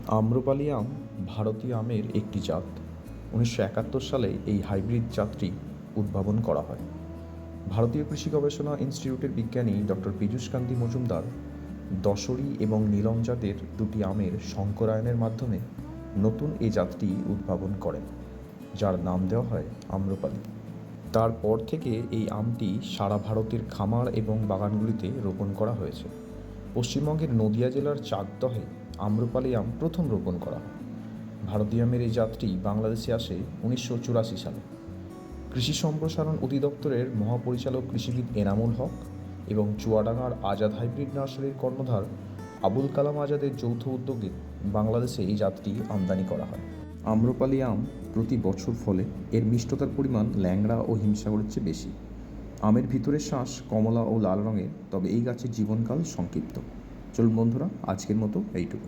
আম্রপালি আম ভারতীয় আমের একটি জাত। 1971 সালে এই হাইব্রিড জাতটি উদ্ভাবন করা হয়। ভারতীয় কৃষি গবেষণা ইনস্টিটিউটের বিজ্ঞানী ডক্টর পীযূষকান্তি মজুমদার দশরী এবং নীলম জাতের দুটি আমের সংকরায়নের মাধ্যমে নতুন এই জাতটি উদ্ভাবন করেন, যার নাম দেওয়া হয় আম্রপালি। তারপর থেকে এই আমটি সারা ভারতের খামার এবং বাগানগুলিতে রোপণ করা হয়েছে। পশ্চিমবঙ্গের নদিয়া জেলার চাকদহে আম্রপালি আম প্রথম রোপণ করা হয়। ভারতীয় আমের এই জাতটি বাংলাদেশে আসে 1984 সালে। কৃষি সম্প্রসারণ অধিদপ্তরের মহাপরিচালক কৃষিবিদ এনামুল হক এবং চুয়াডাঙ্গার আজাদ হাইব্রিড নার্সারির কর্ণধার আবুল কালাম আজাদের যৌথ উদ্যোগে বাংলাদেশে এই জাতটি আমদানি করা হয়। আম্রপালি আম প্রতি বছর ফলে এর মিষ্টতার পরিমাণ ল্যাংড়া ও হিমসাগরের চেয়ে বেশি। আমের ভিতরের শাঁস কমলা ও লাল রঙের, তবে এই গাছের জীবনকাল সংক্ষিপ্ত। চলুন বন্ধুরা, আজকের মতো এইটুকু।